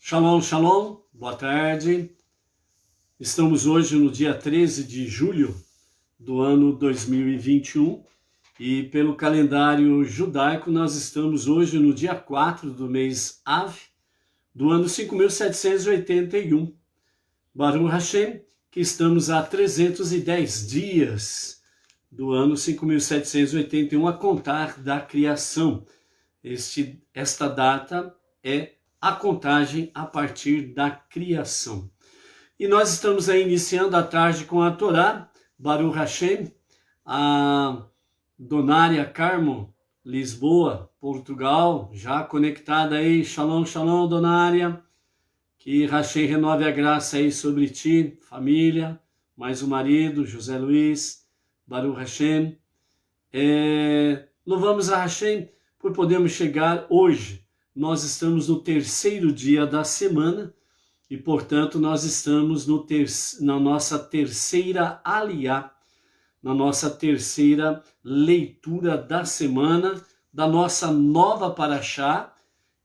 Shalom, shalom, boa tarde. Estamos hoje no dia 13 de julho do ano 2021 e pelo calendário judaico nós estamos hoje no dia 4 do mês Av do ano 5781. Baruch Hashem, que estamos a 310 dias do ano 5781 a contar da criação. Esta data é a contagem a partir da criação. E nós estamos aí iniciando a tarde com a Torá, Baruch Hashem, a Donária Carmo, Lisboa, Portugal, já conectada aí, Shalom, Shalom, Donária, que Hashem renove a graça aí sobre ti, família, mais o marido, José Luiz, Baruch Hashem. Louvamos a Hashem por podermos chegar hoje. Nós estamos no terceiro dia da semana e, portanto, nós estamos na nossa terceira aliá, na nossa terceira leitura da semana, da nossa nova paraxá,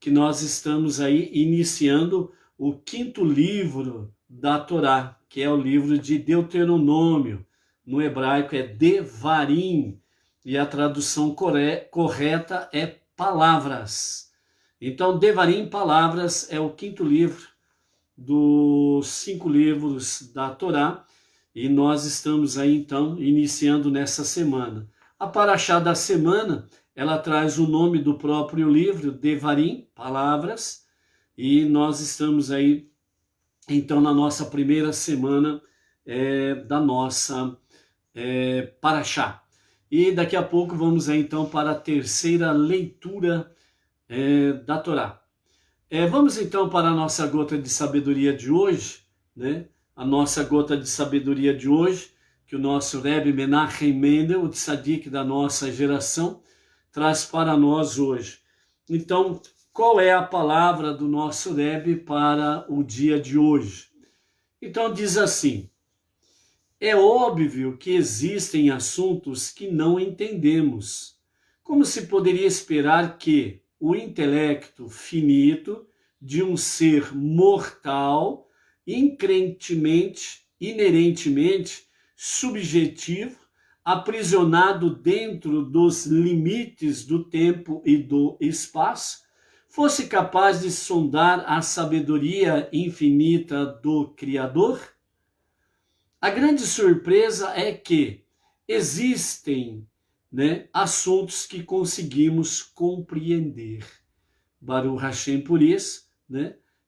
que nós estamos aí iniciando o quinto livro da Torá, que é o livro de Deuteronômio. No hebraico é Devarim, e a tradução correta é palavras. Então, Devarim, palavras, é o quinto livro dos 5 livros da Torá, e nós estamos aí, então, iniciando nessa semana. A paraxá da semana, ela traz o nome do próprio livro, Devarim, palavras, e nós estamos aí, então, na nossa primeira semana da nossa paraxá. E daqui a pouco vamos aí, então, para a terceira leitura da Torá. Vamos então para a nossa gota de sabedoria de hoje, né? A nossa gota de sabedoria de hoje, que o nosso Rebbe Menachem Mendel, o tzadik da nossa geração, traz para nós hoje. Então, qual é a palavra do nosso Rebbe para o dia de hoje? Então diz assim: é óbvio que existem assuntos que não entendemos. Como se poderia esperar que o intelecto finito de um ser mortal, inerentemente subjetivo, aprisionado dentro dos limites do tempo e do espaço, fosse capaz de sondar a sabedoria infinita do Criador? A grande surpresa é que existem assuntos que conseguimos compreender. Baruch Hashem por isso,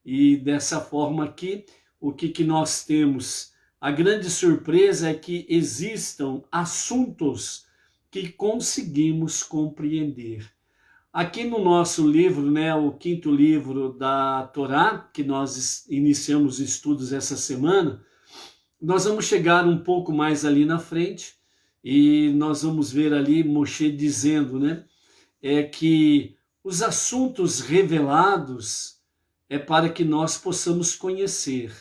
e dessa forma aqui, o que nós temos? A grande surpresa é que existam assuntos que conseguimos compreender. Aqui no nosso livro, o quinto livro da Torá, que nós iniciamos estudos essa semana, nós vamos chegar um pouco mais ali na frente, e nós vamos ver ali Moshe dizendo, que os assuntos revelados é para que nós possamos conhecer.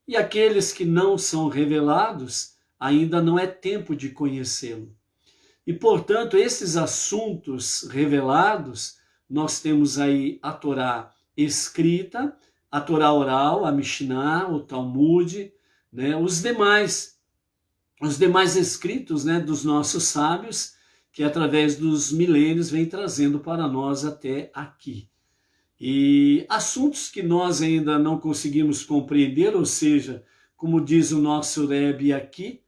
E aqueles que não são revelados, ainda não é tempo de conhecê-lo. E, portanto, esses assuntos revelados, nós temos aí a Torá escrita, a Torá oral, a Mishnah, o Talmud, os demais escritos dos nossos sábios, que através dos milênios vem trazendo para nós até aqui. E assuntos que nós ainda não conseguimos compreender, ou seja, como diz o nosso Rebbe aqui,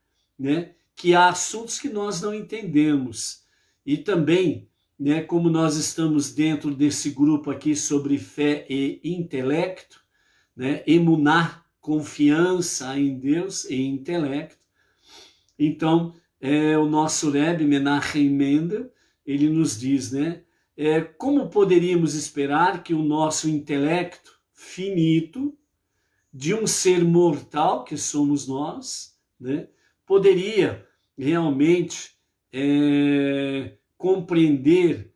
que há assuntos que nós não entendemos. E também, como nós estamos dentro desse grupo aqui sobre fé e intelecto, emuná, confiança em Deus e intelecto, então, o nosso Rebbe Menachem Mendel, ele nos diz, como poderíamos esperar que o nosso intelecto finito, de um ser mortal, que somos nós, poderia realmente compreender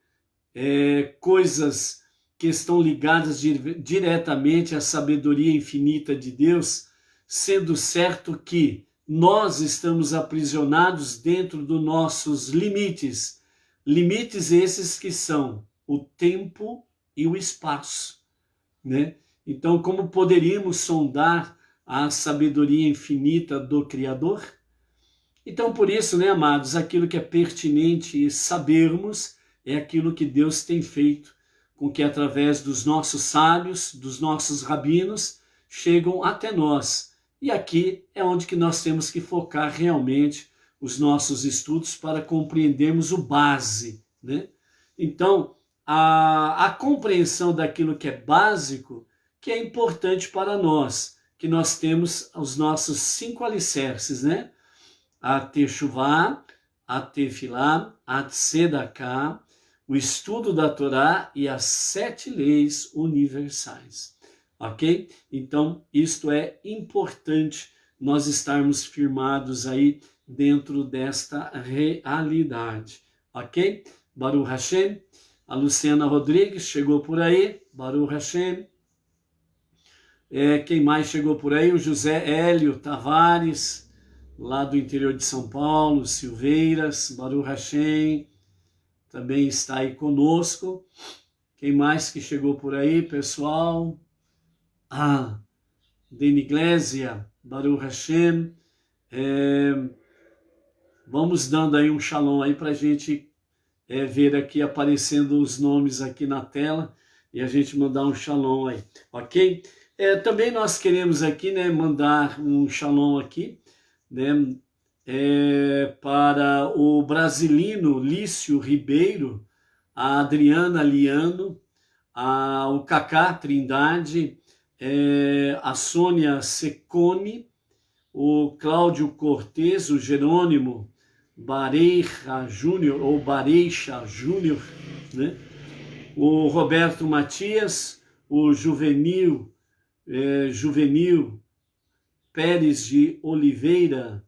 coisas que estão ligadas diretamente à sabedoria infinita de Deus, sendo certo que nós estamos aprisionados dentro dos nossos limites. Limites esses que são o tempo e o espaço, Então, como poderíamos sondar a sabedoria infinita do Criador? Então, por isso, né, amados, aquilo que é pertinente sabermos é aquilo que Deus tem feito, com que através dos nossos sábios, dos nossos rabinos, chegam até nós. E aqui é onde que nós temos que focar realmente os nossos estudos para compreendermos o base, né? Então, a compreensão daquilo que é básico, que é importante para nós, que nós temos os nossos 5 alicerces, né? A Teshuvá, a Tefilá, a Tzedaká, o estudo da Torá e as 7 leis universais, ok? Então, isto é importante nós estarmos firmados aí dentro desta realidade, ok? Baruch Hashem, a Luciana Rodrigues chegou por aí, Baruch Hashem. Quem mais chegou por aí? O José Hélio Tavares, lá do interior de São Paulo, Silveiras, Baruch Hashem, também está aí conosco. Quem mais que chegou por aí, pessoal? Deniglésia, Baruch Hashem. Vamos dando aí um shalom aí para a gente ver aqui aparecendo os nomes aqui na tela e a gente mandar um shalom aí, ok? Também nós queremos aqui, né, mandar um shalom aqui, né, para o brasilino Lício Ribeiro, a Adriana Liano, o Cacá Trindade, a Sônia Secone, o Cláudio Cortez, o Jerônimo Bareixa Júnior, ou Bareixa Júnior, né? O Roberto Matias, o Juvenil Pérez de Oliveira,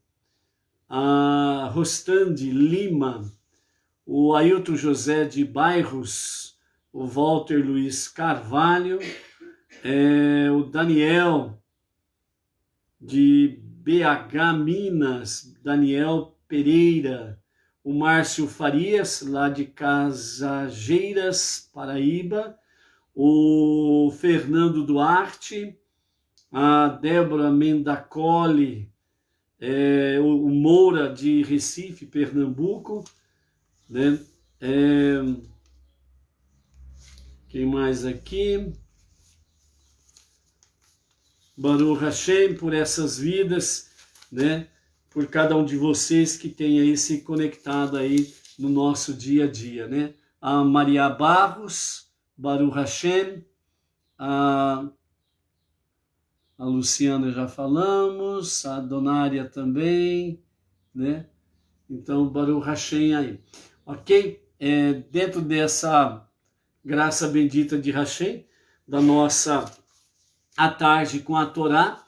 a Rostande Lima, o Ailton José de Bairros, o Walter Luiz Carvalho, o Daniel de BH Minas, Daniel Pereira, o Márcio Farias, lá de Casageiras, Paraíba, o Fernando Duarte, a Débora Mendacoli, o Moura de Recife, Pernambuco, né? Quem mais aqui? Baruch Hashem, por essas vidas, né? Por cada um de vocês que tem aí se conectado aí no nosso dia a dia, né? A Maria Barros, Baruch Hashem, a Luciana já falamos, a Donária também, né? Então, Baruch Hashem aí, ok? Dentro dessa graça bendita de Hashem, da nossa A Tarde com a Torá,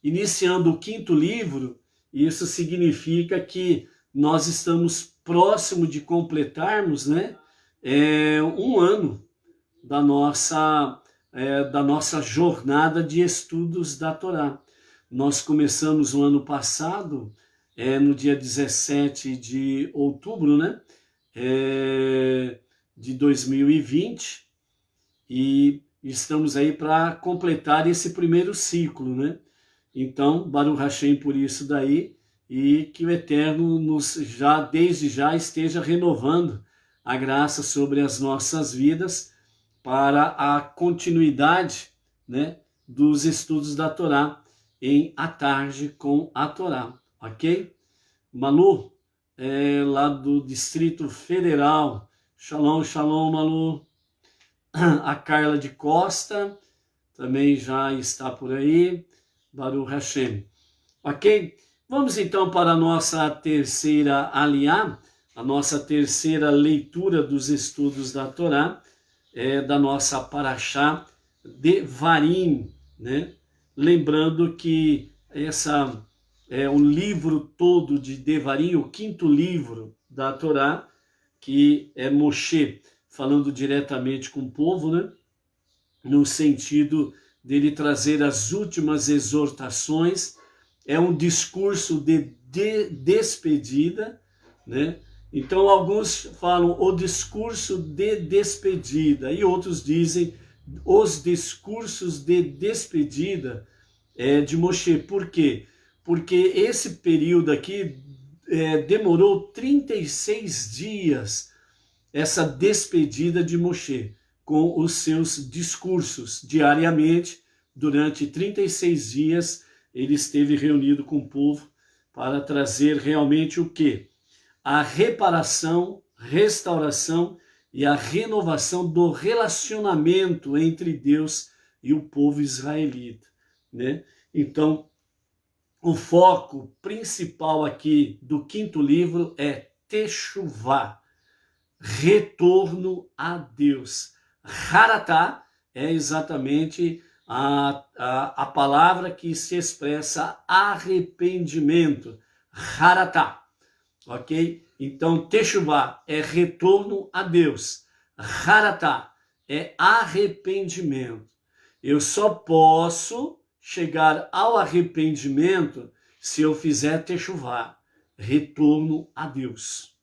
iniciando o 5º livro, isso significa que nós estamos próximo de completarmos, né, um ano da nossa jornada de estudos da Torá. Nós começamos o ano passado, no dia 17 de outubro, né, de 2020, e estamos aí para completar esse primeiro ciclo, né? Então, Baruch Hashem por isso daí, e que o Eterno desde já esteja renovando a graça sobre as nossas vidas para a continuidade, né, dos estudos da Torá em A Tarde com a Torá, ok? Malu, lá do Distrito Federal, shalom, shalom, Malu. A Carla de Costa também já está por aí, Baruch Hashem. Ok? Vamos então para a nossa terceira aliá, a nossa terceira leitura dos estudos da Torá, da nossa Parashá Devarim, né? Lembrando que essa é o livro todo de Devarim, o 5º livro da Torá, que é Moshe falando diretamente com o povo, né? No sentido dele trazer as últimas exortações, é um discurso de despedida, né? Então alguns falam o discurso de despedida e outros dizem os discursos de despedida de Moshe. Por quê? Porque esse período aqui demorou 36 dias, essa despedida de Moshe, com os seus discursos diariamente. Durante 36 dias, ele esteve reunido com o povo para trazer realmente o quê? A reparação, restauração e a renovação do relacionamento entre Deus e o povo israelita, né? Então, o foco principal aqui do quinto livro é Teshuvá, retorno a Deus. Haratá é exatamente a palavra que se expressa arrependimento. Haratá, ok? Então, Teshuvá é retorno a Deus. Haratá é arrependimento. Eu só posso chegar ao arrependimento se eu fizer Teshuvá, retorno a Deus.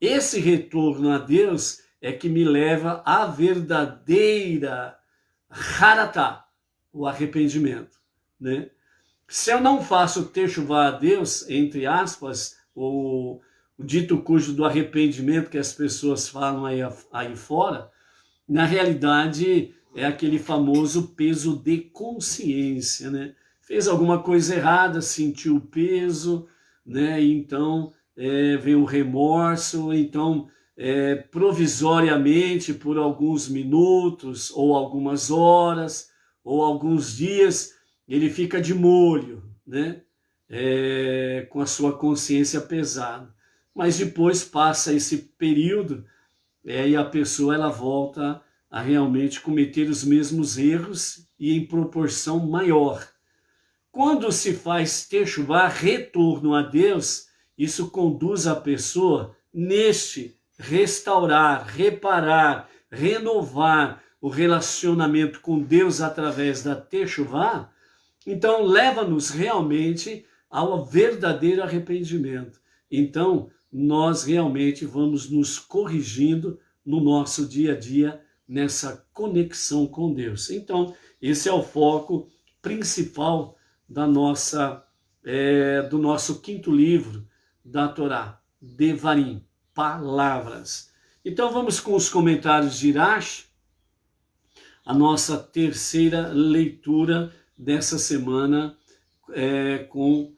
Esse retorno a Deus é que me leva à verdadeira Haratá, o arrependimento, né? Se eu não faço Teshuvá a Deus, entre aspas, o dito cujo do arrependimento que as pessoas falam aí fora, na realidade é aquele famoso peso de consciência, né? Fez alguma coisa errada, sentiu o peso, né? Então vem o remorso, então provisoriamente por alguns minutos ou algumas horas ou alguns dias ele fica de molho, né? Com a sua consciência pesada. Mas depois passa esse período e a pessoa ela volta a realmente cometer os mesmos erros e em proporção maior. Quando se faz Teshuvá, retorno a Deus, isso conduz a pessoa neste restaurar, reparar, renovar o relacionamento com Deus através da Teshuvá. Então leva-nos realmente ao verdadeiro arrependimento. Então nós realmente vamos nos corrigindo no nosso dia a dia, nessa conexão com Deus. Então, esse é o foco principal do nosso quinto livro da Torá, Devarim, palavras. Então, vamos com os comentários de Irash, a nossa terceira leitura dessa semana com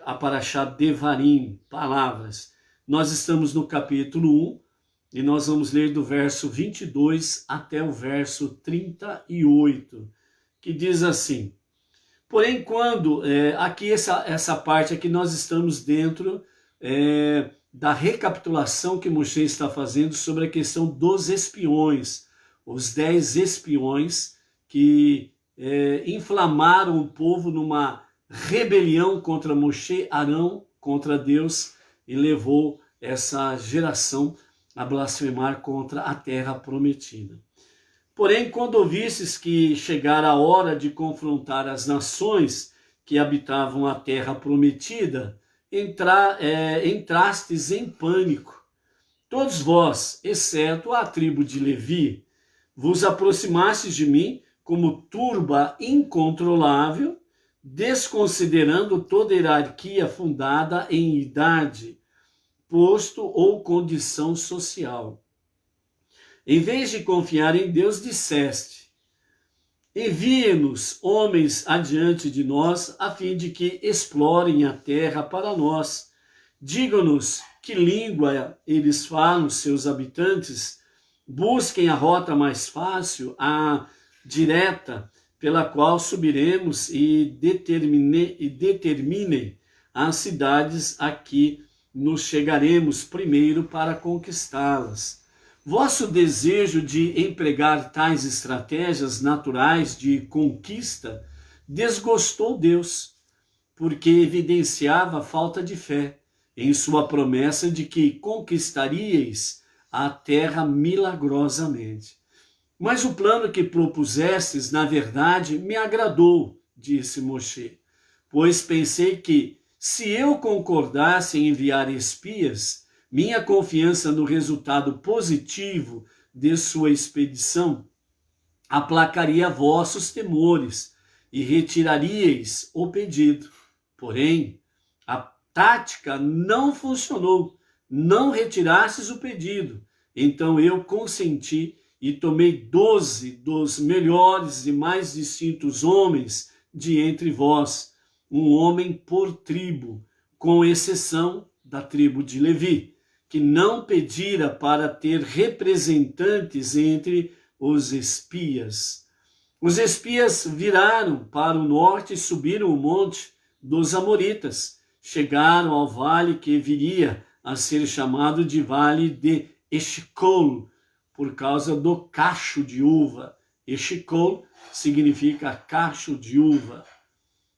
a Parashá Devarim, palavras. Nós estamos no capítulo 1, e nós vamos ler do verso 22 até o verso 38, que diz assim: porém, quando, aqui essa parte aqui nós estamos dentro da recapitulação que Moshe está fazendo sobre a questão dos espiões, os 10 espiões que inflamaram o povo numa rebelião contra Moshe, Arão, contra Deus, e levou essa geração a blasfemar contra a terra prometida. Porém, quando ouvistes que chegara a hora de confrontar as nações que habitavam a terra prometida, entrastes em pânico. Todos vós, exceto a tribo de Levi, vos aproximastes de mim como turba incontrolável, desconsiderando toda hierarquia fundada em idade, posto ou condição social. Em vez de confiar em Deus, disseste: envie-nos homens adiante de nós, a fim de que explorem a terra para nós. Digam-nos que língua eles falam, seus habitantes. Busquem a rota mais fácil, a direta, pela qual subiremos, e determinem as cidades aqui nos chegaremos primeiro para conquistá-las. Vosso desejo de empregar tais estratégias naturais de conquista desgostou Deus, porque evidenciava falta de fé em sua promessa de que conquistaríeis a terra milagrosamente. Mas o plano que propusestes, na verdade, me agradou, disse Moshe, pois pensei que, se eu concordasse em enviar espias, minha confiança no resultado positivo de sua expedição, aplacaria vossos temores e retiraríeis o pedido. Porém, a tática não funcionou, não retirastes o pedido. Então eu consenti e tomei 12 dos melhores e mais distintos homens de entre vós, um homem por tribo, com exceção da tribo de Levi, que não pedira para ter representantes entre os espias. Os espias viraram para o norte e subiram o monte dos Amoritas. Chegaram ao vale que viria a ser chamado de Vale de Eshcol, por causa do cacho de uva. Eshcol significa cacho de uva,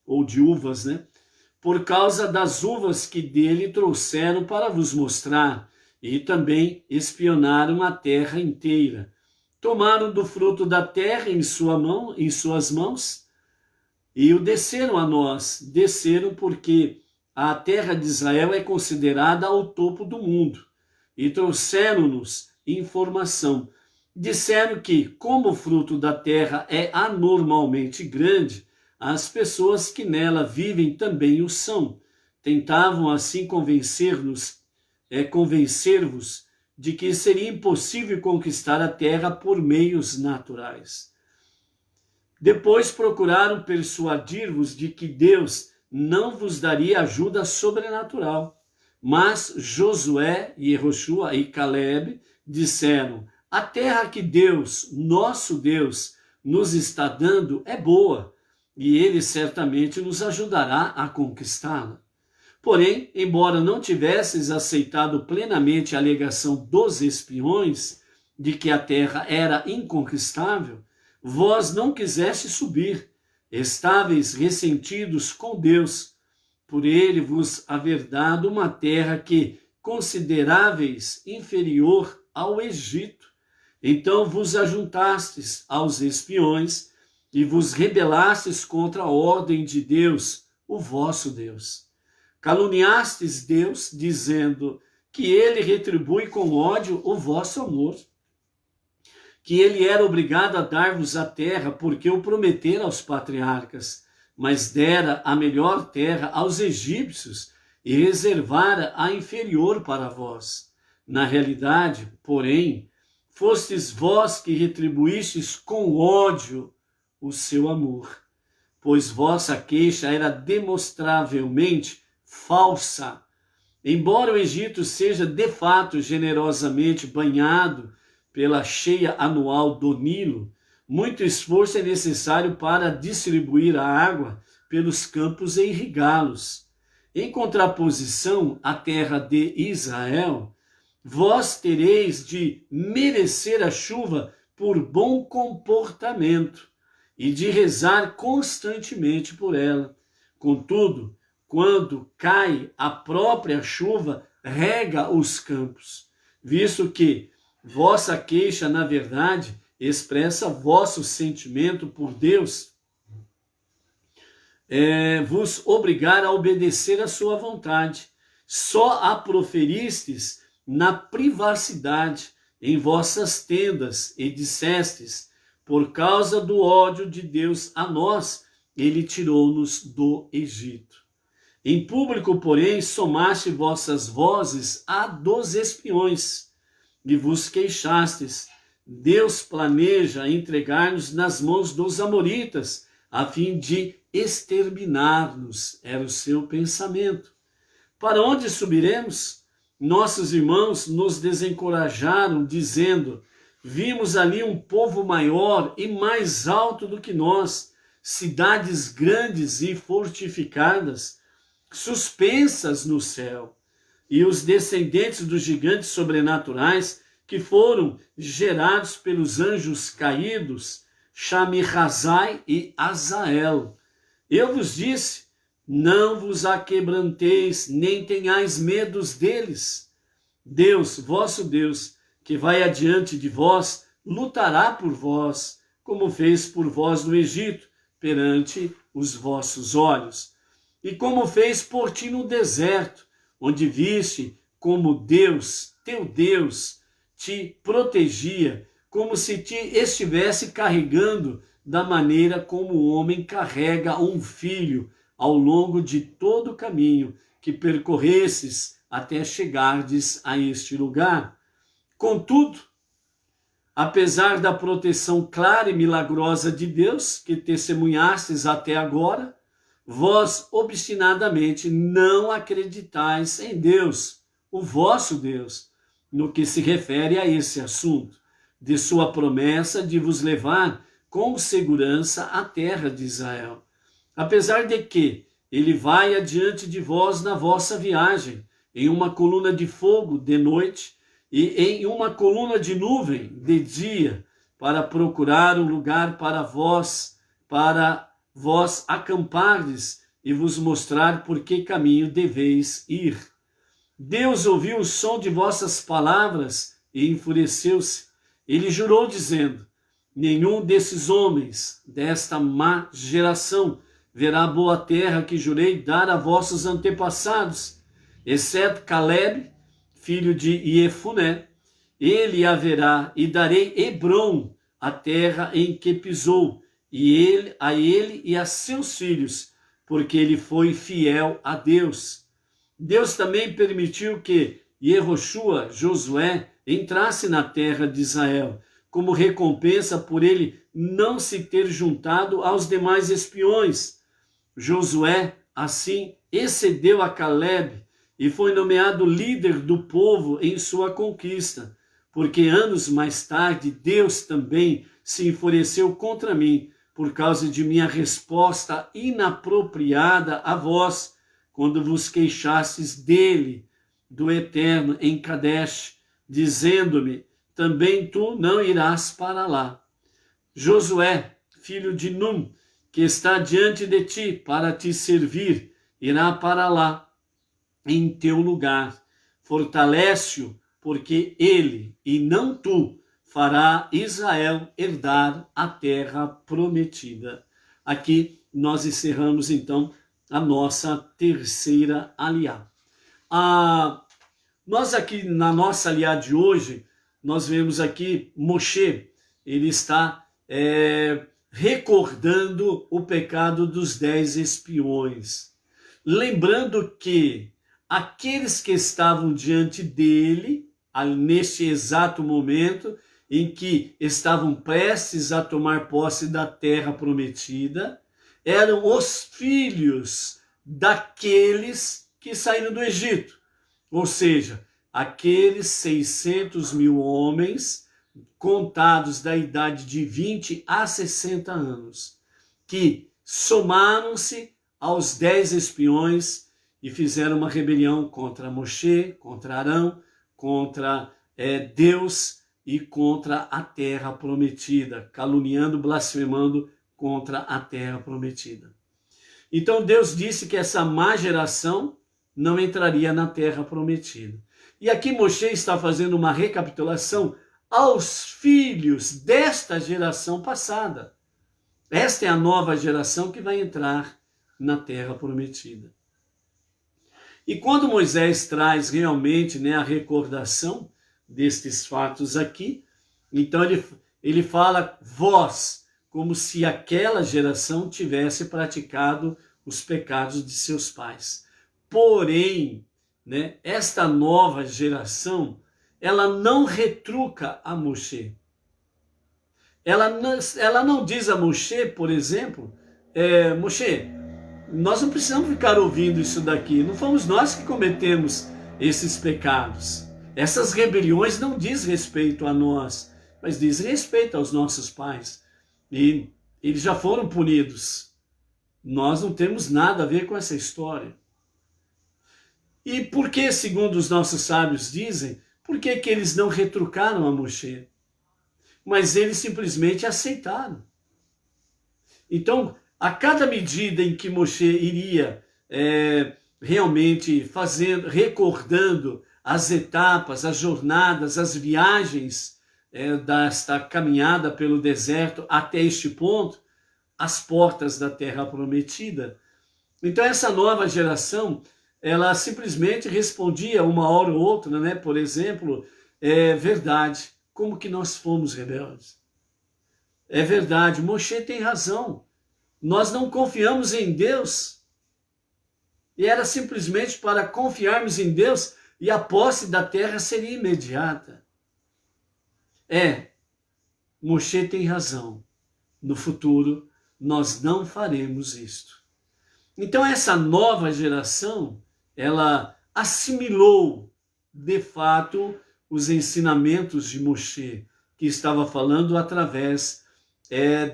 ou de uvas, né? Por causa das uvas que dele trouxeram para vos mostrar, e também espionaram a terra inteira. Tomaram do fruto da terra em suas mãos, e o desceram a nós. Desceram porque a terra de Israel é considerada ao topo do mundo, e trouxeram-nos informação. Disseram que, como o fruto da terra é anormalmente grande, as pessoas que nela vivem também o são. Tentavam assim convencer-vos de que seria impossível conquistar a terra por meios naturais. Depois procuraram persuadir-vos de que Deus não vos daria ajuda sobrenatural. Mas Josué, Yehoshua e Caleb disseram: a terra que Deus, nosso Deus, nos está dando é boa, e ele certamente nos ajudará a conquistá-la. Porém, embora não tivesseis aceitado plenamente a alegação dos espiões de que a terra era inconquistável, vós não quisestes subir, estáveis ressentidos com Deus, por ele vos haver dado uma terra que consideráveis inferior ao Egito. Então vos ajuntastes aos espiões e vos rebelastes contra a ordem de Deus, o vosso Deus. Caluniastes Deus, dizendo que ele retribui com ódio o vosso amor, que ele era obrigado a dar-vos a terra porque o prometera aos patriarcas, mas dera a melhor terra aos egípcios e reservara a inferior para vós. Na realidade, porém, fostes vós que retribuístes com ódio o seu amor, pois vossa queixa era demonstravelmente falsa. Embora o Egito seja de fato generosamente banhado pela cheia anual do Nilo, muito esforço é necessário para distribuir a água pelos campos e irrigá-los. Em contraposição à terra de Israel, vós tereis de merecer a chuva por bom comportamento e de rezar constantemente por ela. Contudo, quando cai a própria chuva, rega os campos, visto que vossa queixa, na verdade, expressa vosso sentimento por Deus, vos obrigar a obedecer à sua vontade. Só a proferistes na privacidade em vossas tendas e dissestes: por causa do ódio de Deus a nós, ele tirou-nos do Egito. Em público, porém, somaste vossas vozes à dos espiões e vos queixastes: Deus planeja entregar-nos nas mãos dos amoritas, a fim de exterminar-nos. Era o seu pensamento. Para onde subiremos? Nossos irmãos nos desencorajaram, dizendo: vimos ali um povo maior e mais alto do que nós, cidades grandes e fortificadas, suspensas no céu, e os descendentes dos gigantes sobrenaturais que foram gerados pelos anjos caídos, Shamirrazai e Azael. Eu vos disse: não vos aquebranteis, nem tenhais medos deles. Deus, vosso Deus, que vai adiante de vós, lutará por vós, como fez por vós no Egito, perante os vossos olhos. E como fez por ti no deserto, onde viste como Deus, teu Deus, te protegia, como se te estivesse carregando da maneira como o homem carrega um filho ao longo de todo o caminho que percorresses até chegardes a este lugar. Contudo, apesar da proteção clara e milagrosa de Deus, que testemunhastes até agora, vós obstinadamente não acreditais em Deus, o vosso Deus, no que se refere a esse assunto, de sua promessa de vos levar com segurança à terra de Israel. Apesar de que ele vai adiante de vós na vossa viagem, em uma coluna de fogo de noite, e em uma coluna de nuvem de dia, para procurar um lugar para vós acampardes e vos mostrar por que caminho deveis ir. Deus ouviu o som de vossas palavras e enfureceu-se. Ele jurou dizendo: nenhum desses homens desta má geração verá a boa terra que jurei dar a vossos antepassados, exceto Caleb, filho de Iefuné. Ele haverá, e darei Hebrom, a terra em que pisou, a ele e a seus filhos, porque ele foi fiel a Deus. Deus também permitiu que Yehoshua, Josué, entrasse na terra de Israel, como recompensa por ele não se ter juntado aos demais espiões. Josué, assim, excedeu a Caleb, e foi nomeado líder do povo em sua conquista, porque anos mais tarde Deus também se enfureceu contra mim por causa de minha resposta inapropriada a vós, quando vos queixastes dele, do Eterno, em Kadesh, dizendo-me: também tu não irás para lá. Josué, filho de Num, que está diante de ti para te servir, irá para lá em teu lugar. Fortalece-o, porque ele, e não tu, fará Israel herdar a terra prometida. Aqui nós encerramos então a nossa terceira aliá. Nós aqui na nossa aliá de hoje, nós vemos aqui Moshe, ele está recordando o pecado dos 10 espiões. Lembrando que aqueles que estavam diante dele, neste exato momento em que estavam prestes a tomar posse da terra prometida, eram os filhos daqueles que saíram do Egito. Ou seja, aqueles 600 mil homens, contados da idade de 20 a 60 anos, que somaram-se aos 10 espiões e fizeram uma rebelião contra Moshe, contra Arão, contra Deus e contra a terra prometida, caluniando, blasfemando contra a terra prometida. Então Deus disse que essa má geração não entraria na terra prometida. E aqui Moshe está fazendo uma recapitulação aos filhos desta geração passada. Esta é a nova geração que vai entrar na terra prometida. E quando Moisés traz realmente a recordação destes fatos aqui, então ele fala vós, como se aquela geração tivesse praticado os pecados de seus pais. Porém, esta nova geração, ela não retruca a Moshe. Ela não diz a Moshe, por exemplo, Moshe, nós não precisamos ficar ouvindo isso daqui. Não fomos nós que cometemos esses pecados. Essas rebeliões não diz respeito a nós, mas diz respeito aos nossos pais. E eles já foram punidos. Nós não temos nada a ver com essa história. E por que, segundo os nossos sábios dizem, por que eles não retrucaram a Moshe? Mas eles simplesmente aceitaram. Então, a cada medida em que Moshe iria realmente recordando as etapas, as jornadas, as viagens desta caminhada pelo deserto até este ponto, as portas da terra prometida. Então essa nova geração, ela simplesmente respondia uma hora ou outra, por exemplo, é verdade, como que nós fomos rebeldes. É verdade, Moshe tem razão. Nós não confiamos em Deus. E era simplesmente para confiarmos em Deus e a posse da terra seria imediata. Moshe tem razão. No futuro, nós não faremos isto. Então essa nova geração, ela assimilou, de fato, os ensinamentos de Moshe, que estava falando através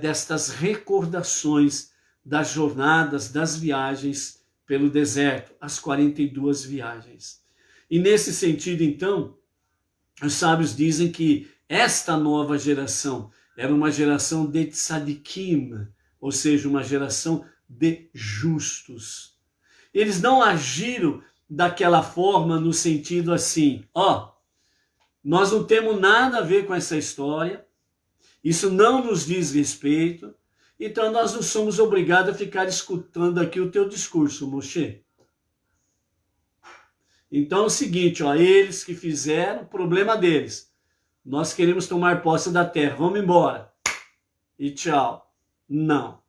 destas recordações das jornadas, das viagens pelo deserto, as 42 viagens. E nesse sentido, então, os sábios dizem que esta nova geração era uma geração de tzadikim, ou seja, uma geração de justos. Eles não agiram daquela forma no sentido assim, nós não temos nada a ver com essa história, isso não nos diz respeito, então nós não somos obrigados a ficar escutando aqui o teu discurso, Moshe. Então é o seguinte, eles que fizeram, problema deles. Nós queremos tomar posse da terra, vamos embora. E tchau. Não.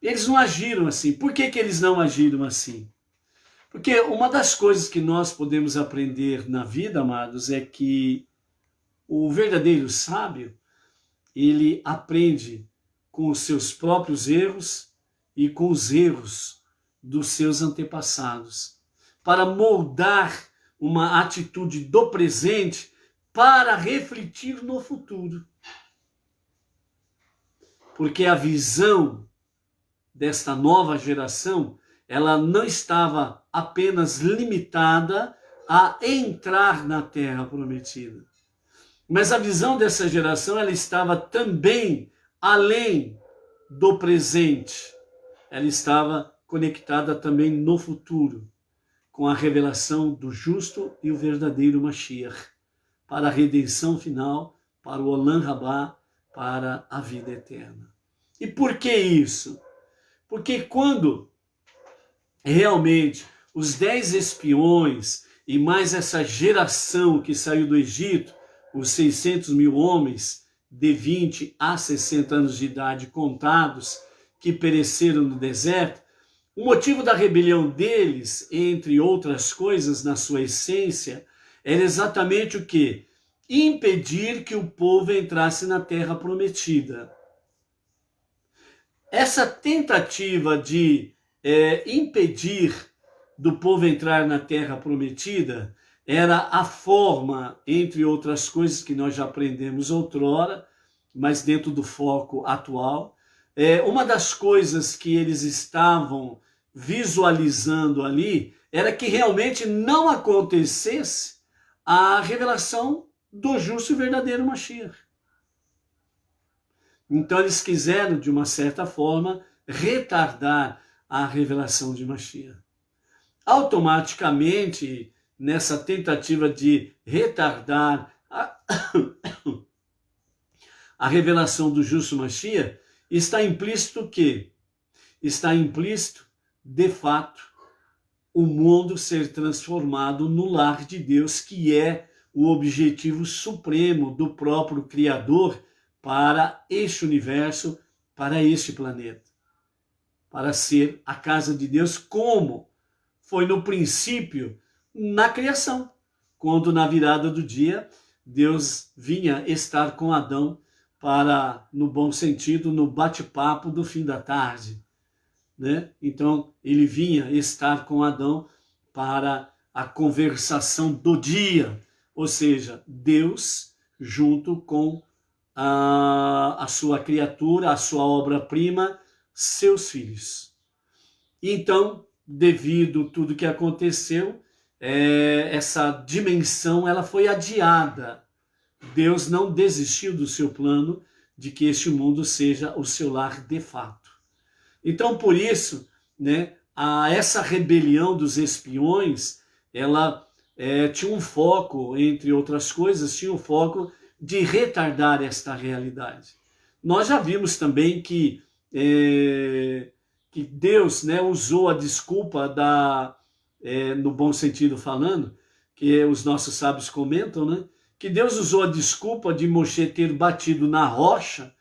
Eles não agiram assim. Por que eles não agiram assim? Porque uma das coisas que nós podemos aprender na vida, amados, é que o verdadeiro sábio, ele aprende com os seus próprios erros e com os erros dos seus antepassados, para moldar uma atitude do presente para refletir no futuro. Porque a visão desta nova geração, ela não estava apenas limitada a entrar na terra prometida. Mas a visão dessa geração, ela estava também além do presente. Ela estava conectada também no futuro, com a revelação do justo e o verdadeiro Mashiach, para a redenção final, para o Olam Rabá, para a vida eterna. E por que isso? Porque quando realmente os 10 espiões e mais essa geração que saiu do Egito, os 600 mil homens de 20 a 60 anos de idade contados, que pereceram no deserto, o motivo da rebelião deles, entre outras coisas, na sua essência, era exatamente o quê? Impedir que o povo entrasse na terra prometida. Essa tentativa de impedir do povo entrar na terra prometida era a forma, entre outras coisas que nós já aprendemos outrora, mas dentro do foco atual, uma das coisas que eles estavam visualizando ali era que realmente não acontecesse a revelação do justo e verdadeiro Mashiach. Então eles quiseram, de uma certa forma, retardar a revelação de Mashiach. Automaticamente, nessa tentativa de retardar a revelação do justo Mashiach, está implícito o quê? Está implícito, de fato, o mundo ser transformado no lar de Deus, que é o objetivo supremo do próprio Criador para este universo, para este planeta. Para ser a casa de Deus, como foi no princípio, na criação. Quando na virada do dia, Deus vinha estar com Adão para, no bom sentido, no bate-papo do fim da tarde. Né? Então, ele vinha estar com Adão para a conversação do dia, ou seja, Deus junto com a sua criatura, a sua obra-prima, seus filhos. Então, devido a tudo que aconteceu, essa dimensão ela foi adiada. Deus não desistiu do seu plano de que este mundo seja o seu lar de fato. Então, por isso, né, essa rebelião dos espiões, ela tinha um foco, entre outras coisas, tinha um foco de retardar esta realidade. Nós já vimos também que Deus, né, usou a desculpa no bom sentido falando, que os nossos sábios comentam, né, que Deus usou a desculpa de Moshe ter batido na rocha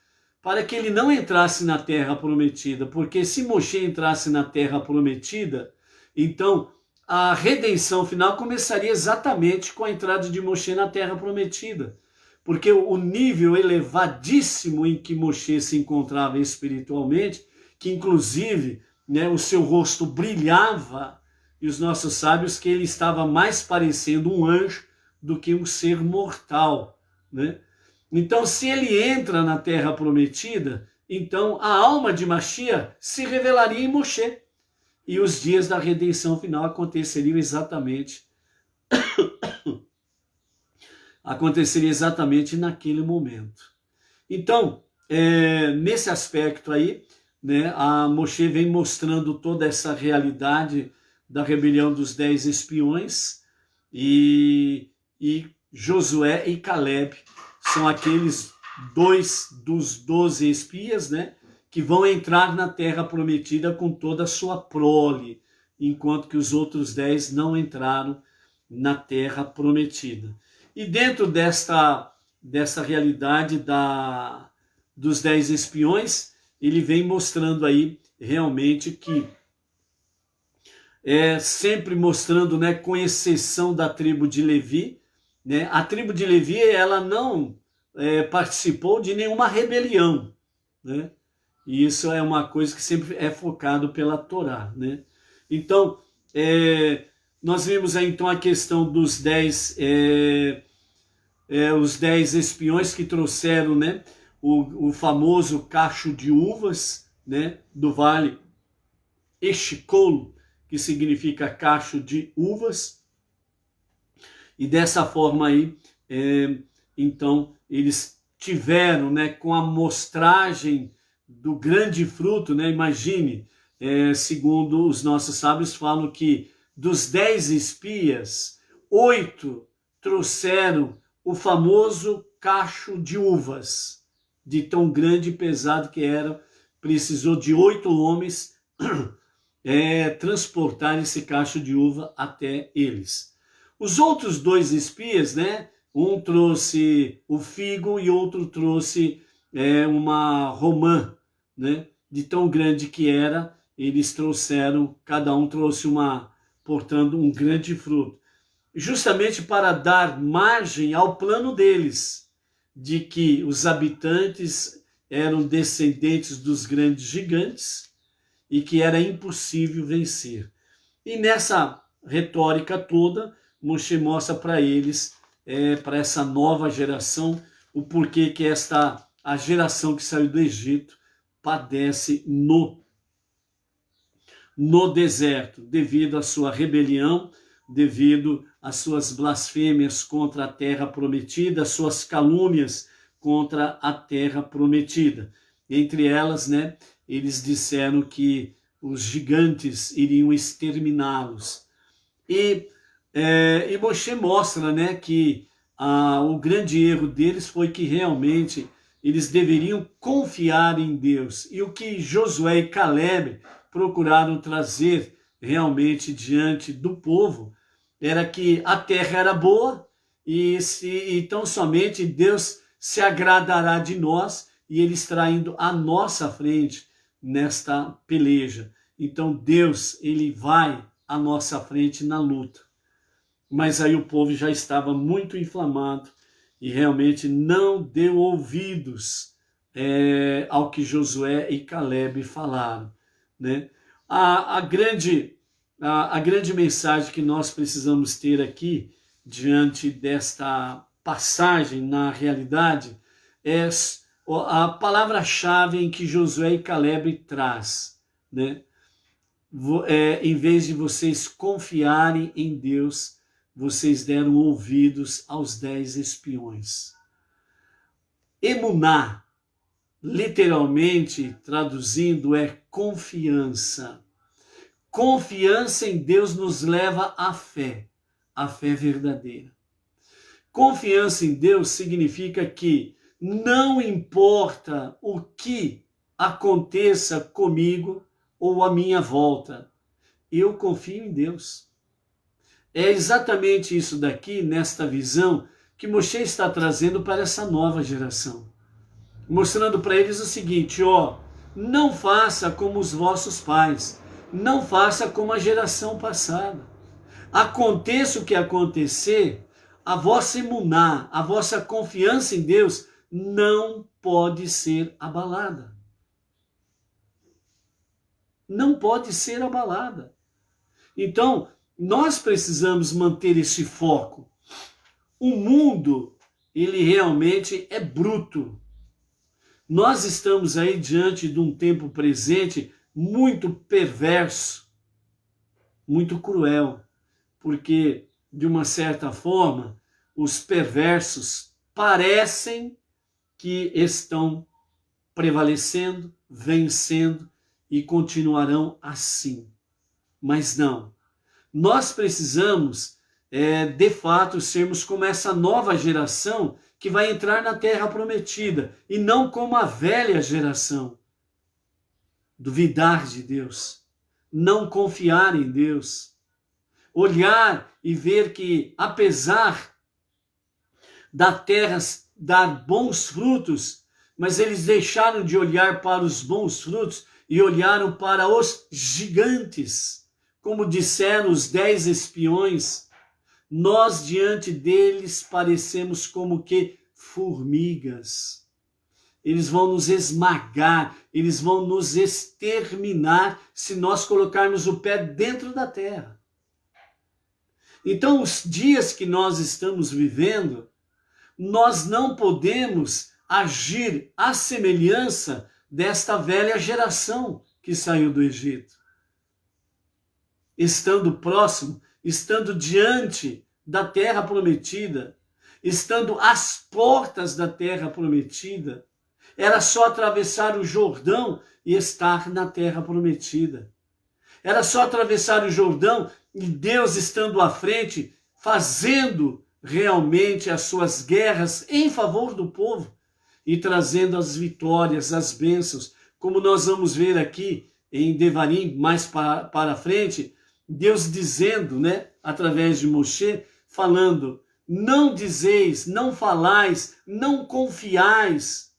para que ele não entrasse na terra prometida, porque se Moshe entrasse na terra prometida, então a redenção final começaria exatamente com a entrada de Moshe na terra prometida, porque o nível elevadíssimo em que Moshe se encontrava espiritualmente, que inclusive, né, o seu rosto brilhava, e os nossos sábios que ele estava mais parecendo um anjo do que um ser mortal, né? Então, se ele entra na terra prometida, então a alma de Mashiach se revelaria em Moshe. E os dias da redenção final aconteceriam exatamente naquele momento. Então, nesse aspecto aí, né, a Moshe vem mostrando toda essa realidade da rebelião dos 10 espiões, e Josué e Caleb são aqueles 2 dos 12 espias, né, que vão entrar na terra prometida com toda a sua prole, enquanto que os outros 10 não entraram na terra prometida. E dentro dessa realidade dos 10 espiões, ele vem mostrando aí realmente que sempre mostrando, né, com exceção da tribo de Levi, né, a tribo de Levi ela não participou de nenhuma rebelião, né? E isso é uma coisa que sempre é focado pela Torá, né? Então, nós vimos aí então a questão dos 10 os 10 espiões que trouxeram, né, o famoso cacho de uvas, né, do vale Eshcol, que significa cacho de uvas, e dessa forma aí, então, eles tiveram, né, com a amostragem do grande fruto, né, imagine, segundo os nossos sábios falam que dos 10 espias, 8 trouxeram o famoso cacho de uvas, de tão grande e pesado que era, precisou de 8 homens transportar esse cacho de uva até eles. Os outros 2 espias, né, um trouxe o figo e outro trouxe uma romã, né, de tão grande que era, eles trouxeram, cada um trouxe portando um grande fruto, justamente para dar margem ao plano deles, de que os habitantes eram descendentes dos grandes gigantes e que era impossível vencer. E nessa retórica toda, Moshe mostra para eles, para essa nova geração, o porquê que a geração que saiu do Egito padece no deserto, devido à sua rebelião, devido às suas blasfêmias contra a terra prometida, às suas calúnias contra a terra prometida. Entre elas, né, eles disseram que os gigantes iriam exterminá-los. E Moshe mostra, né, que o grande erro deles foi que realmente eles deveriam confiar em Deus. E o que Josué e Caleb procuraram trazer realmente diante do povo era que a terra era boa e então somente Deus se agradará de nós e ele está indo à nossa frente nesta peleja. Então Deus, ele vai à nossa frente na luta. Mas aí o povo já estava muito inflamado e realmente não deu ouvidos ao que Josué e Caleb falaram, né? A grande mensagem que nós precisamos ter aqui, diante desta passagem na realidade, é a palavra-chave em que Josué e Caleb traz, né? Em vez de vocês confiarem em Deus, vocês deram ouvidos aos 10 espiões. Emuná, literalmente traduzindo, é confiança. Confiança em Deus nos leva à fé, a fé verdadeira. Confiança em Deus significa que não importa o que aconteça comigo ou à minha volta, eu confio em Deus. É exatamente isso daqui, nesta visão, que Moshe está trazendo para essa nova geração. Mostrando para eles o seguinte, ó, não faça como os vossos pais, não faça como a geração passada. Aconteça o que acontecer, a vossa emuná, a vossa confiança em Deus não pode ser abalada. Não pode ser abalada. Então, nós precisamos manter esse foco. O mundo, ele realmente é bruto. Nós estamos aí diante de um tempo presente muito perverso, muito cruel, porque, de uma certa forma, os perversos parecem que estão prevalecendo, vencendo e continuarão assim. Mas não. Nós precisamos, de fato, sermos como essa nova geração que vai entrar na Terra Prometida, e não como a velha geração. Duvidar de Deus, não confiar em Deus, olhar e ver que, apesar da terra dar bons frutos, mas eles deixaram de olhar para os bons frutos e olharam para os gigantes. Como disseram os 10 espiões, nós diante deles parecemos como que formigas. Eles vão nos esmagar, eles vão nos exterminar se nós colocarmos o pé dentro da terra. Então, os dias que nós estamos vivendo, nós não podemos agir à semelhança desta velha geração que saiu do Egito. Estando próximo, estando diante da terra prometida, estando às portas da terra prometida, era só atravessar o Jordão e estar na terra prometida. Era só atravessar o Jordão e Deus estando à frente, fazendo realmente as suas guerras em favor do povo e trazendo as vitórias, as bênçãos, como nós vamos ver aqui em Devarim, mais para frente, Deus dizendo, através de Moshe, falando, não dizeis, não falais, não confiais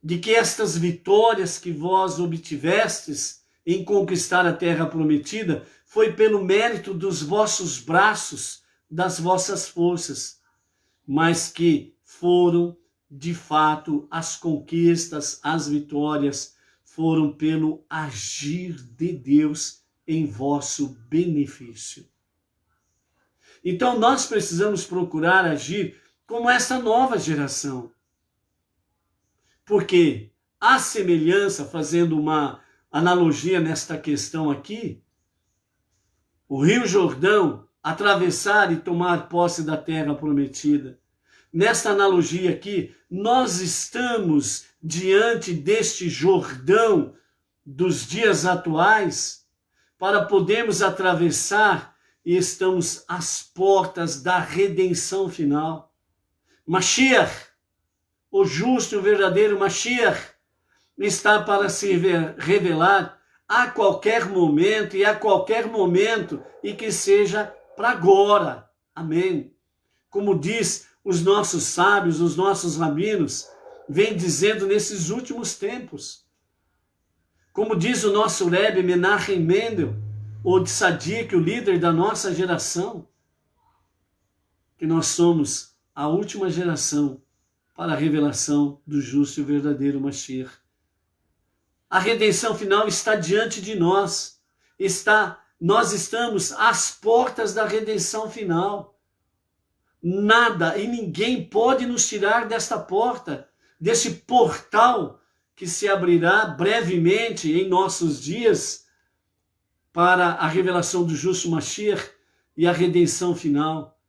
de que estas vitórias que vós obtivestes em conquistar a terra prometida foi pelo mérito dos vossos braços, das vossas forças, mas que foram, de fato, as conquistas, as vitórias, foram pelo agir de Deus em vosso benefício. Então nós precisamos procurar agir como essa nova geração. Porque a semelhança, fazendo uma analogia nesta questão aqui, o Rio Jordão atravessar e tomar posse da terra prometida. Nesta analogia aqui, nós estamos diante deste Jordão dos dias atuais para podermos atravessar e estamos às portas da redenção final. Mashiach, o justo e o verdadeiro Mashiach, está para se revelar a qualquer momento e que seja para agora. Amém. Como diz os nossos sábios, os nossos rabinos, vem dizendo nesses últimos tempos. Como diz o nosso Rebbe Menachem Mendel, o Tzadik, o líder da nossa geração, que nós somos a última geração para a revelação do justo e verdadeiro Mashiach. A redenção final está diante de nós. Nós estamos às portas da redenção final. Nada e ninguém pode nos tirar desta porta, desse portal que se abrirá brevemente em nossos dias para a revelação do justo Mashiach e a redenção final,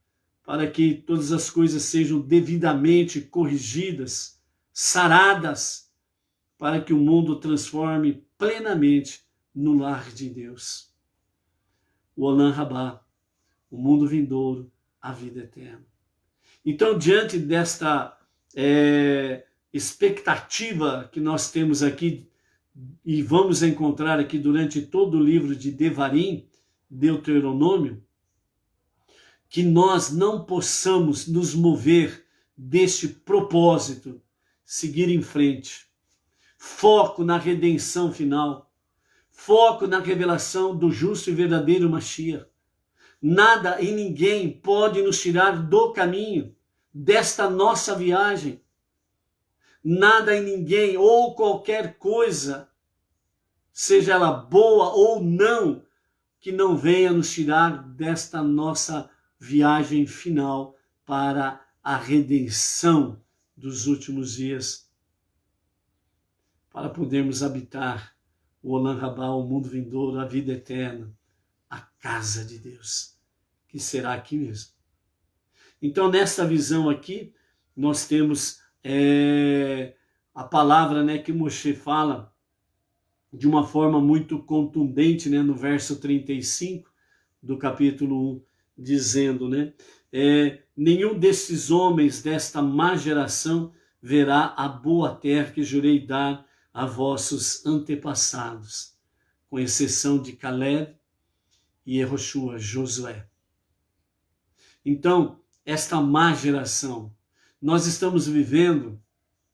para que todas as coisas sejam devidamente corrigidas, saradas, para que o mundo transforme plenamente no lar de Deus. O Olam Rabá, o mundo vindouro, a vida eterna. Então, diante desta expectativa que nós temos aqui e vamos encontrar aqui durante todo o livro de Devarim, Deuteronômio, que nós não possamos nos mover deste propósito, seguir em frente. Foco na redenção final. Foco na revelação do justo e verdadeiro Mashiach. Nada e ninguém pode nos tirar do caminho, desta nossa viagem. Nada e ninguém ou qualquer coisa, seja ela boa ou não, que não venha nos tirar desta nossa viagem final para a redenção dos últimos dias, para podermos habitar o Olam Rabá, o mundo vindouro, a vida eterna, a casa de Deus, que será aqui mesmo. Então, nessa visão aqui, nós temos a palavra, né, que Moshe fala de uma forma muito contundente, né, no verso 35 do capítulo 1, dizendo, né, nenhum desses homens desta má geração verá a boa terra que jurei dar a vossos antepassados, com exceção de Caleb e Yehoshua, Josué. Então, esta má geração, nós estamos vivendo,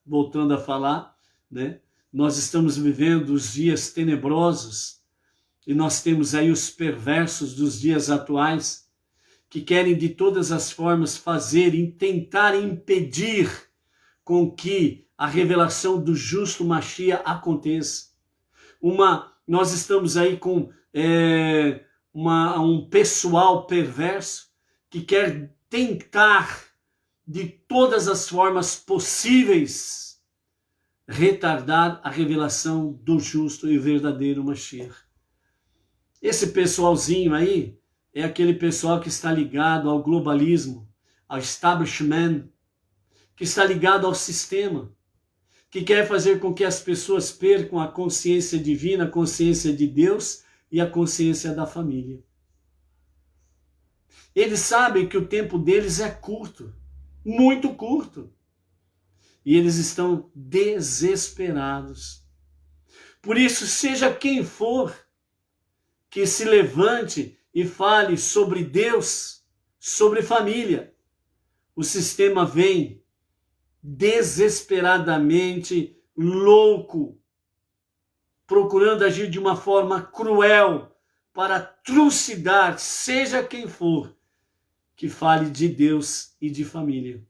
voltando a falar, né? Nós estamos vivendo os dias tenebrosos e nós temos aí os perversos dos dias atuais que querem de todas as formas tentar impedir com que a revelação do justo Mashiach aconteça. Nós estamos aí com um pessoal perverso que quer tentar de todas as formas possíveis retardar a revelação do justo e verdadeiro Mashiach. Esse pessoalzinho aí é aquele pessoal que está ligado ao globalismo, ao establishment, que está ligado ao sistema, que quer fazer com que as pessoas percam a consciência divina, a consciência de Deus e a consciência da família. Eles sabem que o tempo deles é curto, muito curto. E eles estão desesperados. Por isso, seja quem for que se levante e fale sobre Deus, sobre família, o sistema vem desesperadamente louco, procurando agir de uma forma cruel para trucidar, seja quem for que fale de Deus e de família.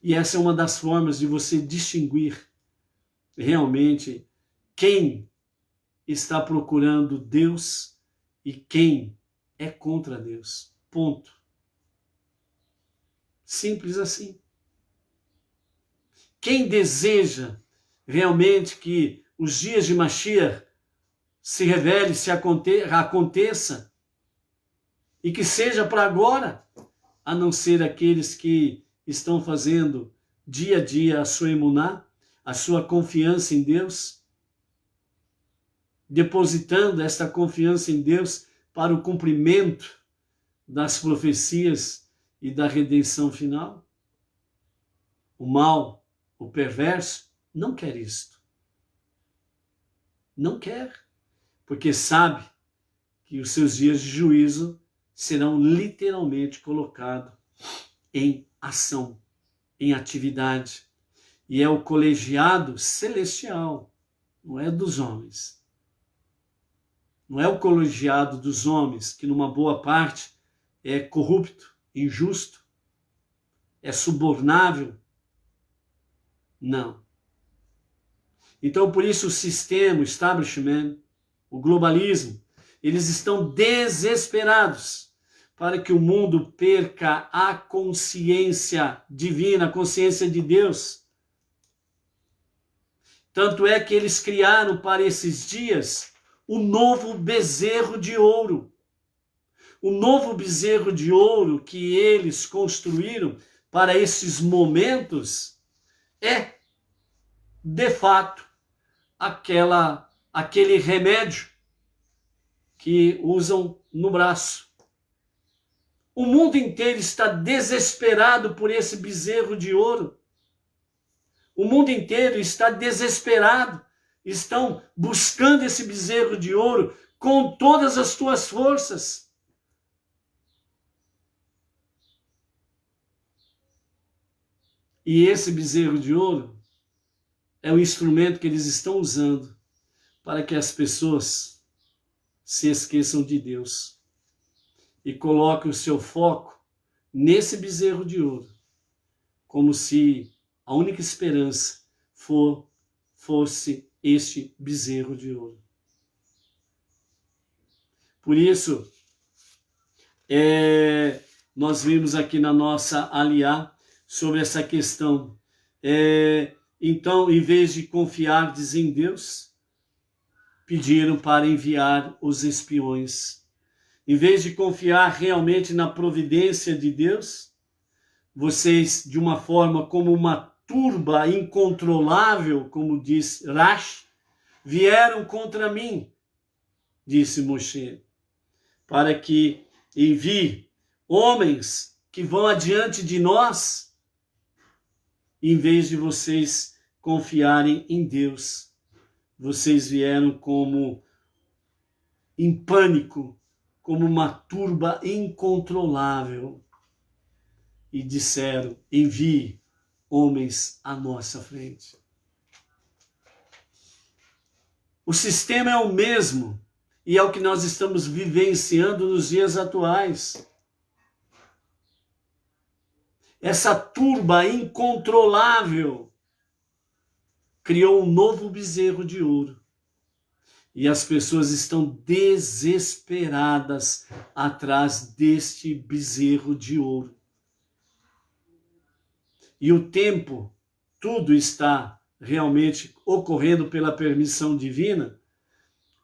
E essa é uma das formas de você distinguir realmente quem está procurando Deus e quem é contra Deus. Ponto. Simples assim. Quem deseja realmente que os dias de Mashiach se revele, aconteça, e que seja para agora, a não ser aqueles que estão fazendo dia a dia a sua emuná, a sua confiança em Deus, depositando esta confiança em Deus para o cumprimento das profecias e da redenção final. O mal, o perverso, não quer isto. Não quer, porque sabe que os seus dias de juízo serão literalmente colocados em ação, em atividade. E é o colegiado celestial, não é dos homens. Não é o colegiado dos homens, que numa boa parte é corrupto, injusto, é subornável. Não. Então, por isso, o sistema, o establishment, o globalismo, eles estão desesperados para que o mundo perca a consciência divina, a consciência de Deus. Tanto é que eles criaram para esses dias o novo bezerro de ouro. O novo bezerro de ouro que eles construíram para esses momentos é, de fato, aquele remédio que usam no braço. O mundo inteiro está desesperado por esse bezerro de ouro. O mundo inteiro está desesperado. Estão buscando esse bezerro de ouro com todas as tuas forças. E esse bezerro de ouro é o instrumento que eles estão usando para que as pessoas se esqueçam de Deus e coloquem o seu foco nesse bezerro de ouro, como se a única esperança fosse este bezerro de ouro. Por isso, nós vimos aqui na nossa aliá sobre essa questão. Então, em vez de confiardes em Deus, pediram para enviar os espiões. Em vez de confiar realmente na providência de Deus, vocês, de uma forma como uma turba incontrolável, como diz Rashi, vieram contra mim, disse Moshe, para que envie homens que vão adiante de nós, em vez de vocês confiarem em Deus. Vocês vieram como em pânico, como uma turba incontrolável, e disseram: envie homens à nossa frente. O sistema é o mesmo, e é o que nós estamos vivenciando nos dias atuais. Essa turba incontrolável criou um novo bezerro de ouro. E as pessoas estão desesperadas atrás deste bezerro de ouro. E o tempo, tudo está realmente ocorrendo pela permissão divina.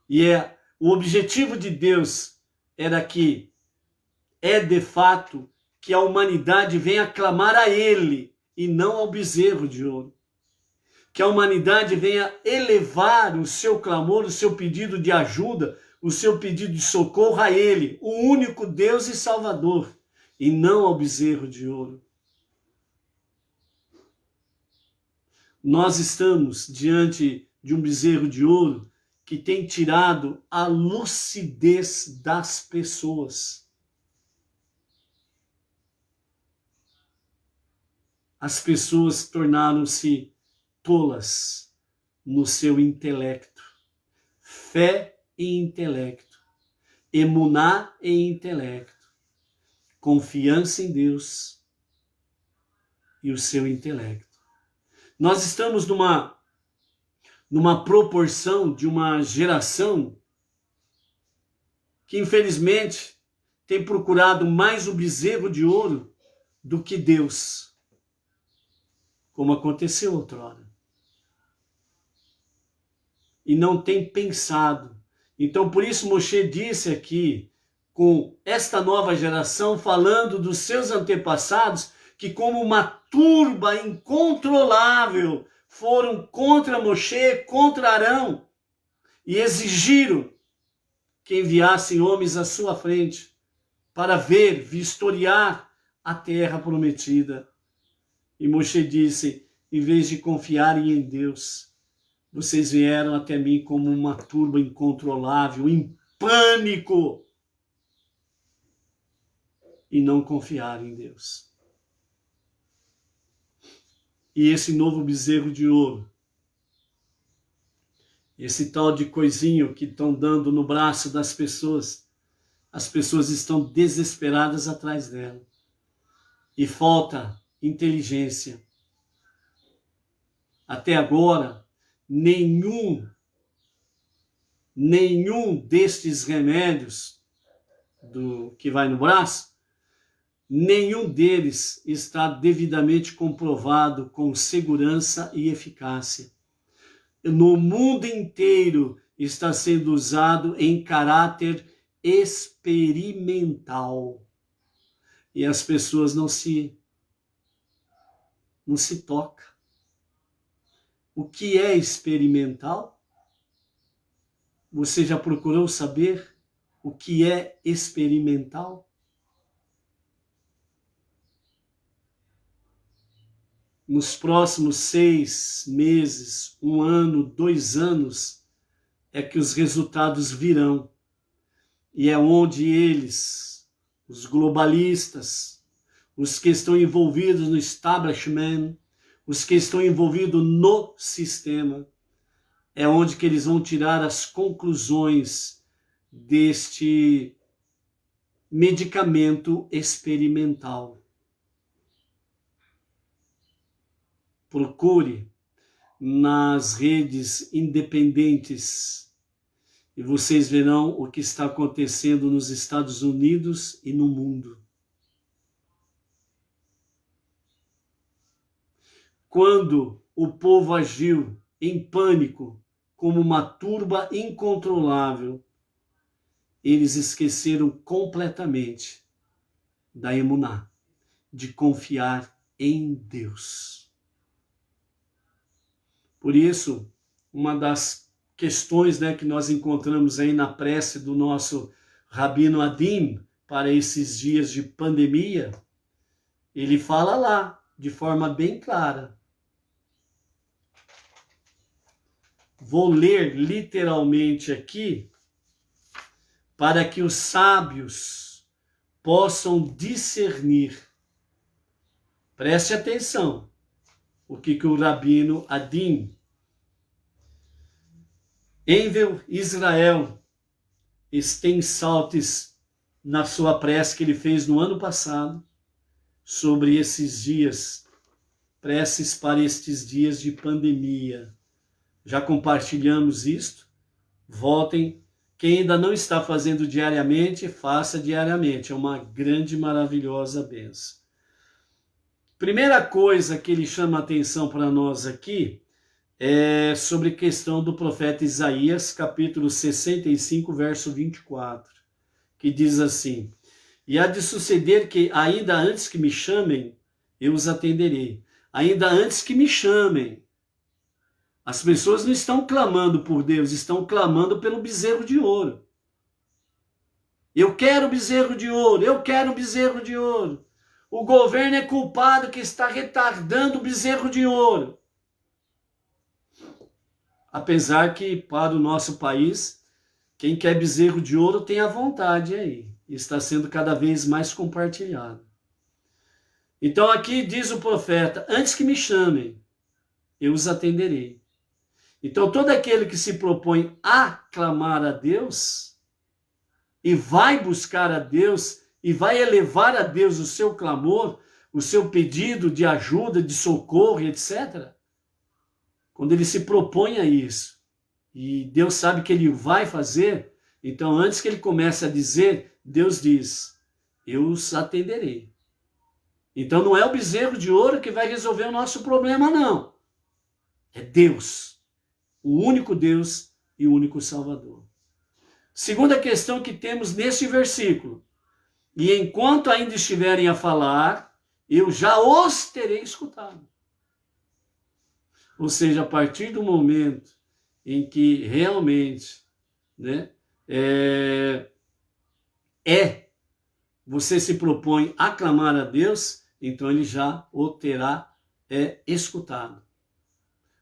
E o objetivo de Deus era que, de fato, que a humanidade venha clamar a Ele e não ao bezerro de ouro. Que a humanidade venha elevar o seu clamor, o seu pedido de ajuda, o seu pedido de socorro a Ele, o único Deus e Salvador, e não ao bezerro de ouro. Nós estamos diante de um bezerro de ouro que tem tirado a lucidez das pessoas. As pessoas tornaram-se tolas no seu intelecto. Fé e intelecto. Emuná e intelecto. Confiança em Deus e o seu intelecto. Nós estamos numa proporção de uma geração que, infelizmente, tem procurado mais o bezerro de ouro do que Deus, como aconteceu outrora. E não tem pensado. Então, por isso, Moshe disse aqui, com esta nova geração, falando dos seus antepassados, que como uma turba incontrolável foram contra Moshe, contra Arão, e exigiram que enviassem homens à sua frente para ver, vistoriar a terra prometida. E Moshe disse: em vez de confiarem em Deus, vocês vieram até mim como uma turba incontrolável, em pânico, e não confiaram em Deus. E esse novo bezerro de ouro, esse tal de coisinho que estão dando no braço das pessoas, as pessoas estão desesperadas atrás dela. E falta inteligência. Até agora, nenhum destes remédios que vai no braço, nenhum deles está devidamente comprovado com segurança e eficácia. No mundo inteiro está sendo usado em caráter experimental. E as pessoas não se tocam. O que é experimental? Você já procurou saber o que é experimental? Nos próximos 6 meses, 1 ano, 2 anos, é que os resultados virão. E é onde eles, os globalistas, os que estão envolvidos no establishment, os que estão envolvidos no sistema, é onde que eles vão tirar as conclusões deste medicamento experimental. Procure nas redes independentes e vocês verão o que está acontecendo nos Estados Unidos e no mundo. Quando o povo agiu em pânico, como uma turba incontrolável, eles esqueceram completamente da emuná, de confiar em Deus. Por isso, uma das questões, né, que nós encontramos aí na prece do nosso Rabino Adim para esses dias de pandemia, ele fala lá, de forma bem clara. Vou ler literalmente aqui, para que os sábios possam discernir. Preste atenção, o que o Rabino Adim, Envel Israel, Sten Saltis, na sua prece que ele fez no ano passado, sobre esses dias, preces para estes dias de pandemia. Já compartilhamos isto, voltem. Quem ainda não está fazendo diariamente, faça diariamente. É uma grande, maravilhosa bênção. Primeira coisa que ele chama a atenção para nós aqui é sobre a questão do profeta Isaías, capítulo 65, verso 24, que diz assim: e há de suceder que, ainda antes que me chamem, eu os atenderei. Ainda antes que me chamem. As pessoas não estão clamando por Deus, estão clamando pelo bezerro de ouro. Eu quero bezerro de ouro, eu quero bezerro de ouro. O governo é culpado que está retardando o bezerro de ouro. Apesar que, para o nosso país, quem quer bezerro de ouro tem a vontade aí. Está sendo cada vez mais compartilhado. Então aqui diz o profeta, antes que me chamem, eu os atenderei. Então, todo aquele que se propõe a clamar a Deus e vai buscar a Deus e vai elevar a Deus o seu clamor, o seu pedido de ajuda, de socorro, etc. Quando ele se propõe a isso, e Deus sabe que ele vai fazer, então antes que ele comece a dizer, Deus diz, eu os atenderei. Então não é o bezerro de ouro que vai resolver o nosso problema, não. É Deus. O único Deus e o único Salvador. Segunda questão que temos neste versículo. E enquanto ainda estiverem a falar, eu já os terei escutado. Ou seja, a partir do momento em que realmente, né, você se propõe a clamar a Deus, então ele já o terá escutado.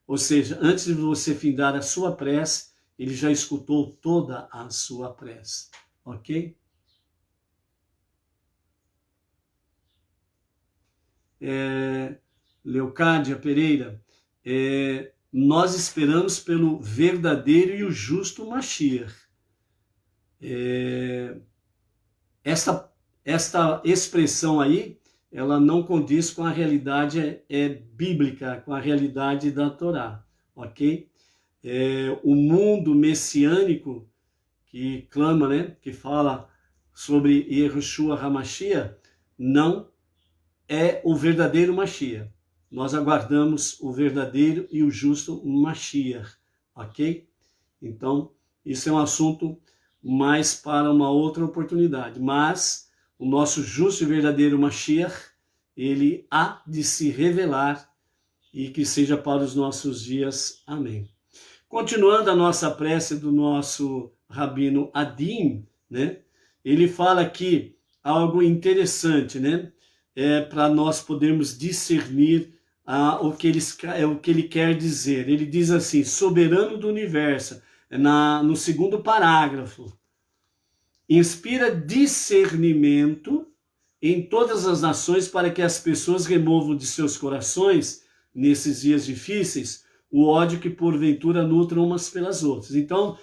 Ou seja, antes de você findar a sua prece, ele já escutou toda a sua prece. Ok? Leocádia Pereira, nós esperamos pelo verdadeiro e o justo Mashiach. Esta expressão aí, ela não condiz com a realidade bíblica, com a realidade da Torá, ok? O mundo messiânico que clama, né, que fala sobre Yehoshua HaMashiach, não é o verdadeiro Mashiach. Nós aguardamos o verdadeiro e o justo Mashiach, ok? Então, isso é um assunto mais para uma outra oportunidade, mas o nosso justo e verdadeiro Mashiach, ele há de se revelar e que seja para os nossos dias. Amém. Continuando a nossa prece do nosso Rabino Adim, né? Ele fala aqui algo interessante, né? Para nós podermos discernir o que ele quer dizer. Ele diz assim, soberano do universo, no segundo parágrafo, inspira discernimento em todas as nações para que as pessoas removam de seus corações nesses dias difíceis, o ódio que porventura nutram umas pelas outras. Então,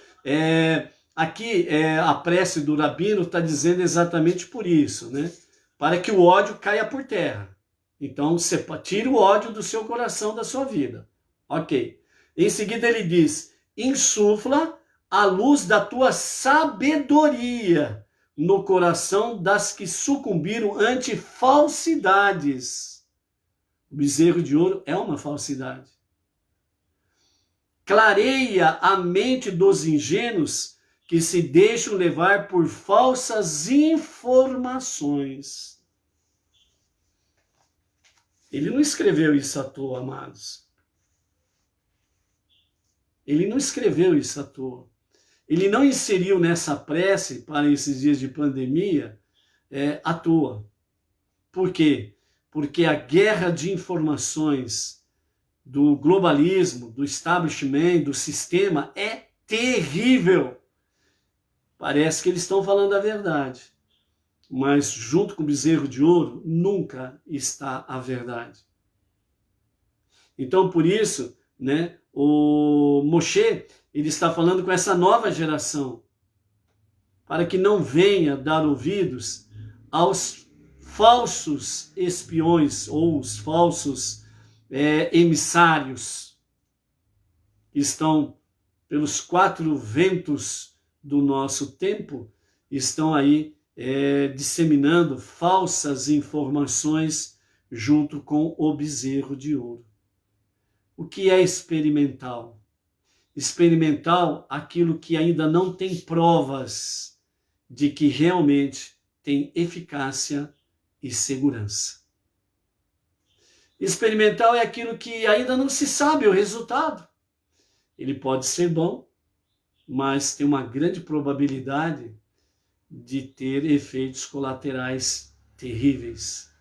aqui a prece do Rabino está dizendo exatamente por isso, né? Para que o ódio caia por terra. Então, você tira o ódio do seu coração, da sua vida. Ok. Em seguida ele diz, insufla a luz da tua sabedoria no coração das que sucumbiram ante falsidades. O bezerro de ouro é uma falsidade. Clareia a mente dos ingênuos que se deixam levar por falsas informações. Ele não escreveu isso à toa, amados. Ele não escreveu isso à toa. Ele não inseriu nessa prece para esses dias de pandemia à toa. Por quê? Porque a guerra de informações do globalismo, do establishment, do sistema é terrível. Parece que eles estão falando a verdade, mas junto com o bezerro de ouro nunca está a verdade. Então, por isso, né, o Moshe, ele está falando com essa nova geração, para que não venha dar ouvidos aos falsos espiões ou os falsos emissários que estão pelos quatro ventos do nosso tempo, estão aí disseminando falsas informações junto com o bezerro de ouro. O que é experimental? Experimental, aquilo que ainda não tem provas de que realmente tem eficácia e segurança. Experimental é aquilo que ainda não se sabe o resultado. Ele pode ser bom, mas tem uma grande probabilidade de ter efeitos colaterais terríveis.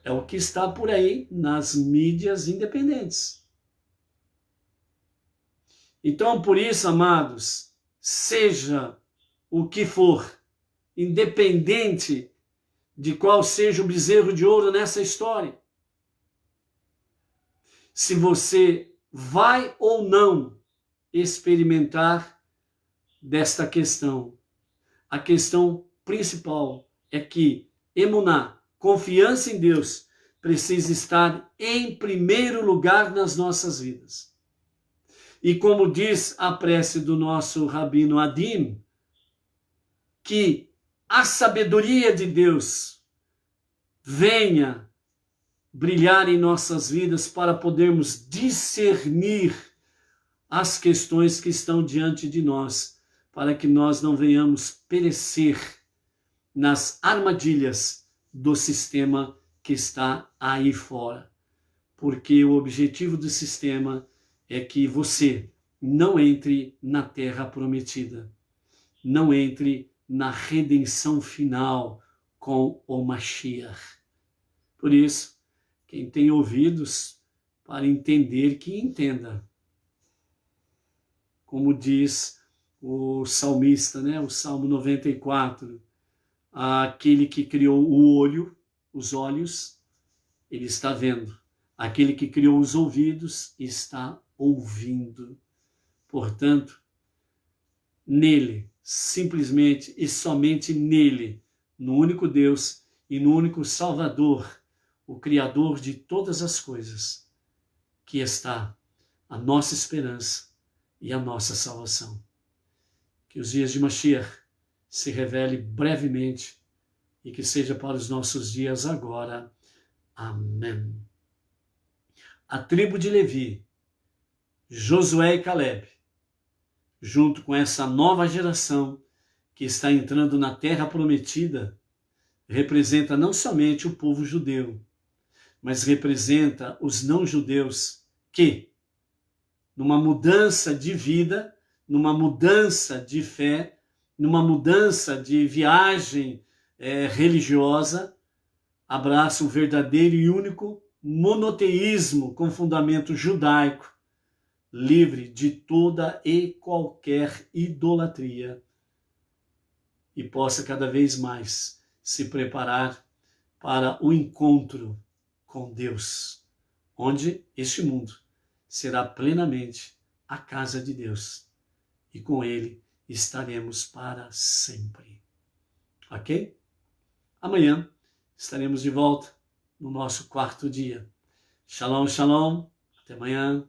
É o que está por aí nas mídias independentes. Então, por isso, amados, seja o que for, independente de qual seja o bezerro de ouro nessa história, se você vai ou não experimentar desta questão, a questão principal é que emuná, confiança em Deus, precisa estar em primeiro lugar nas nossas vidas. E como diz a prece do nosso Rabino Adim, que a sabedoria de Deus venha brilhar em nossas vidas para podermos discernir as questões que estão diante de nós, para que nós não venhamos perecer nas armadilhas do sistema que está aí fora. Porque o objetivo do sistema é que você não entre na terra prometida, não entre na redenção final com o Mashiach. Por isso, quem tem ouvidos para entender, que entenda. Como diz o salmista, né? O Salmo 94, aquele que criou o olho, os olhos, ele está vendo. Aquele que criou os ouvidos está ouvindo. Portanto, nele, simplesmente e somente nele, no único Deus e no único Salvador, o Criador de todas as coisas, que está a nossa esperança e a nossa salvação. Que os dias de Mashiach se revele brevemente e que seja para os nossos dias agora. Amém. A tribo de Levi, Josué e Caleb, junto com essa nova geração que está entrando na terra prometida, representa não somente o povo judeu, mas representa os não-judeus que, numa mudança de vida, numa mudança de fé, numa mudança de viagem religiosa, abraçam o verdadeiro e único monoteísmo com fundamento judaico, livre de toda e qualquer idolatria, e possa cada vez mais se preparar para o encontro com Deus, onde este mundo será plenamente a casa de Deus e com Ele estaremos para sempre. Ok? Amanhã estaremos de volta no nosso quarto dia. Shalom, shalom. Até amanhã.